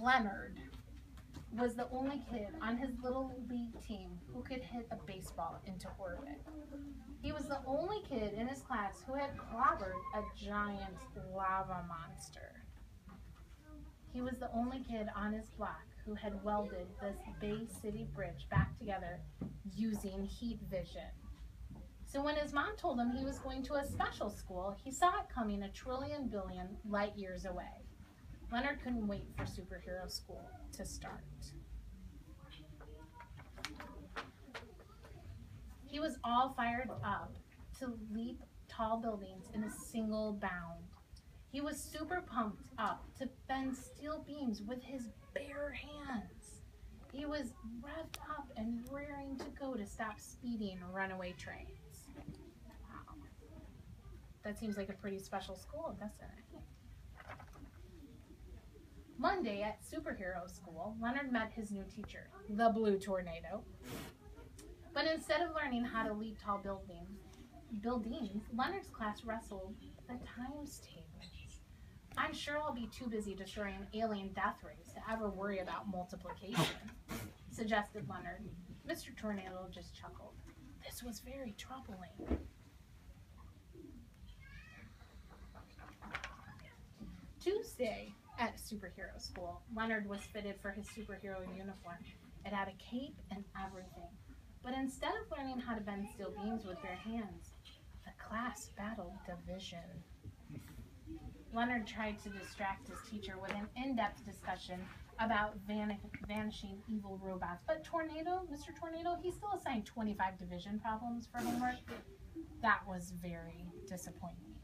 Leonard was the only kid on his little league team who could hit a baseball into orbit. He was the only kid in his class who had clobbered a giant lava monster. He was the only kid on his block who had welded this Beigh City bridge back together using heat vision. So when his mom told him he was going to a special school, he saw it coming a trillion billion light years away. Leonard couldn't wait for superhero school to start. He was all fired up to leap tall buildings in a single bound. He was super pumped up to bend steel beams with his bare hands. He was revved up and raring to go to stop speeding runaway trains. Wow. That seems like a pretty special school, doesn't it? Monday at superhero school, Leonard met his new teacher, the Blue Tornado. But instead of learning how to leap tall buildings, Leonard's class wrestled the times table. I'm sure I'll be too busy destroying alien death rays to ever worry about multiplication, suggested Leonard. Mr. Tornado just chuckled. This was very troubling. Tuesday at superhero school, Leonard was fitted for his superhero uniform. It had a cape and everything. But instead of learning how to bend steel beams with bare hands, the class battled division. Leonard tried to distract his teacher with an in-depth discussion about vanishing evil robots. But Mr. Tornado, he still assigned 25 division problems for homework. That was very disappointing.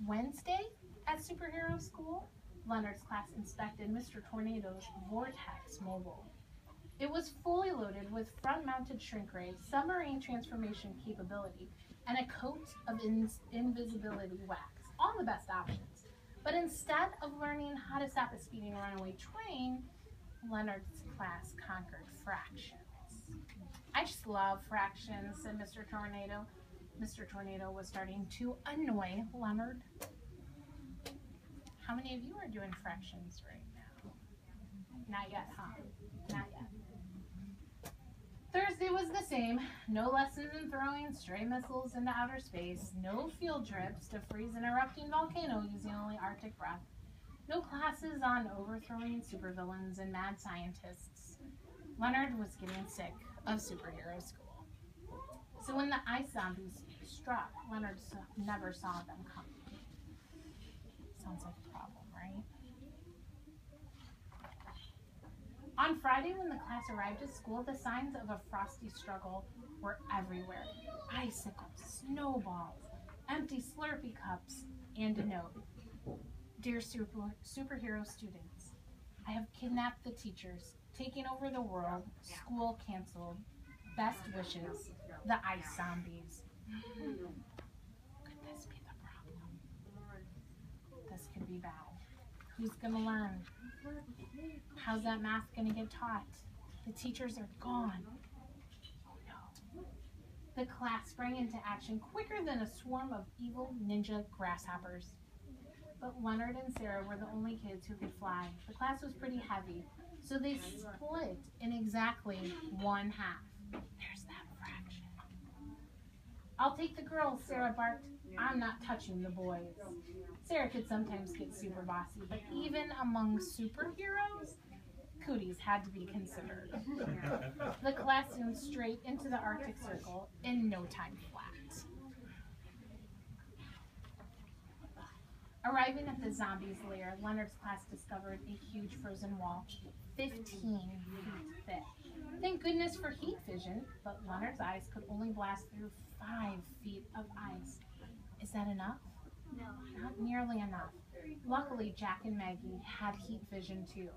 Wednesday at superhero school, Leonard's class inspected Mr. Tornado's Vortex Mobile. It was fully loaded with front-mounted shrink ray, submarine transformation capability, and a coat of invisibility wax. All the best options. But instead of learning how to stop a speeding runaway train, Leonard's class conquered fractions. I just love fractions, said Mr. Tornado. Mr. Tornado was starting to annoy Leonard. How many of you are doing fractions right now? Not yet, huh? Not yet. Thursday was the same. No lessons in throwing stray missiles into outer space. No field trips to freeze an erupting volcano using only Arctic breath. No classes on overthrowing supervillains and mad scientists. Leonard was getting sick of superhero school. So when the ice zombies struck, Leonard never saw them coming. Sounds like a problem, right? On Friday, when the class arrived at school, the signs of a frosty struggle were everywhere. Icicles, snowballs, empty Slurpee cups, and a note. Dear superhero students, I have kidnapped the teachers, taken over the world, school canceled, best wishes, the ice zombies. Could this be the problem? This could be bad. Who's gonna learn? How's that math gonna get taught? The teachers are gone. Oh no. The class sprang into action quicker than a swarm of evil ninja grasshoppers. But Leonard and Sarah were the only kids who could fly. The class was pretty heavy, so they split in exactly one half. There's that fraction. I'll take the girls, Sarah barked. I'm not touching the boys. Sarah could sometimes get super bossy, but even among superheroes, cooties had to be considered. The class zoomed straight into the Arctic Circle in no time flat. Arriving at the zombies' lair, Leonard's class discovered a huge frozen wall, 15 feet thick. Thank goodness for heat vision, but Leonard's eyes could only blast through 5 feet of ice. Is that enough? No, not nearly enough. Luckily, Jack and Maggie had heat vision too.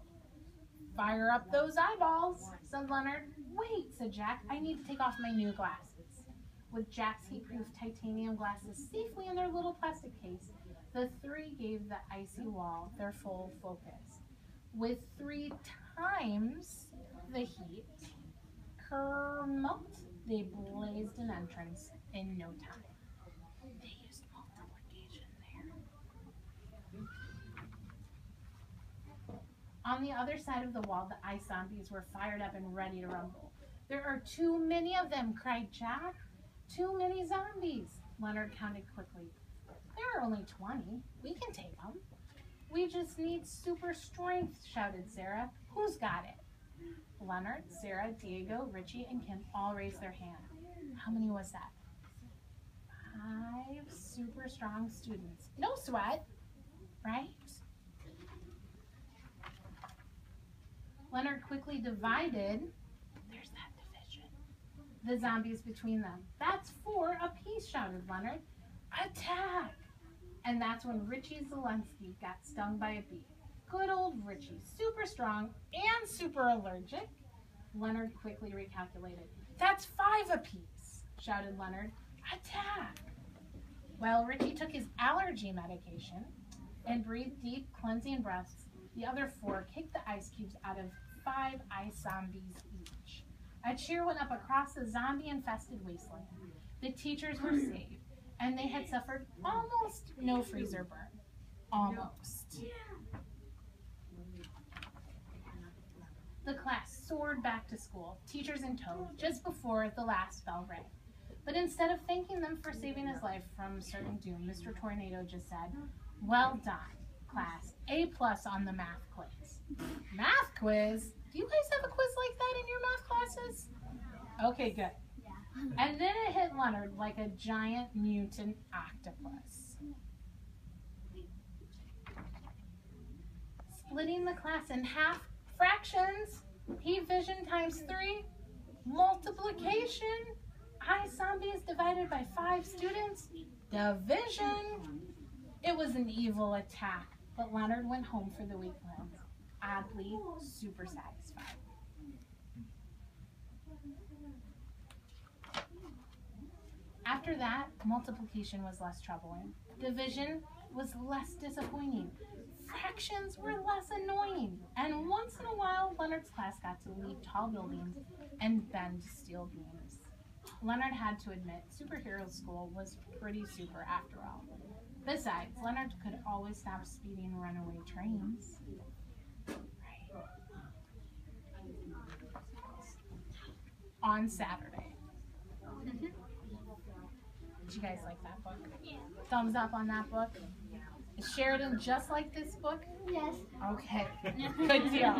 Fire up those eyeballs, said Leonard. Wait, said Jack, I need to take off my new glasses. With Jack's heat-proof titanium glasses safely in their little plastic case, the three gave the icy wall their full focus. With 3 times the heat, kermelt, they blazed an entrance in no time. They used multiplication there. On the other side of the wall, the ice zombies were fired up and ready to rumble. "There are too many of them," cried Jack. "Too many zombies." Leonard counted quickly. "There are only 20. We can take them." "We just need super strength," shouted Sarah. "Who's got it?" Leonard, Sarah, Diego, Richie, and Kim all raised their hand. How many was that? 5 super strong students. No sweat, right? Leonard quickly divided, there's that division, the zombies between them. "That's 4 apiece," shouted Leonard. "Attack!" And that's when Richie Zelensky got stung by a bee. Good old Richie, super strong and super allergic. Leonard quickly recalculated. "That's 5 apiece," shouted Leonard. "Attack!" While Richie took his allergy medication and breathed deep, cleansing breaths, the other 4 kicked the ice cubes out of 5 ice zombies each. A cheer went up across the zombie-infested wasteland. The teachers were saved, and they had suffered almost no freezer burn. Almost. The class soared back to school, teachers in tow, just before the last bell rang. But instead of thanking them for saving his life from certain doom, Mr. Tornado just said, "Well done, class. A+ on the math quiz." Math quiz? Do you guys have a quiz like that in your math classes? Okay, good. And then it hit Leonard like a giant mutant octopus. Splitting the class in half, fractions, P-vision times 3, multiplication, ice zombies divided by 5 students, division. It was an evil attack, but Leonard went home for the weekend, oddly super satisfied. After that, multiplication was less troubling. Division was less disappointing. Fractions were less annoying. And once in a while, Leonard's class got to leap tall buildings and bend steel beams. Leonard had to admit, superhero school was pretty super after all. Besides, Leonard could always stop speeding runaway trains. Right. On Saturday. Did you guys like that book? Yeah. Thumbs up on that book? Is Sheridan just like this book? Yes. Okay. Good deal.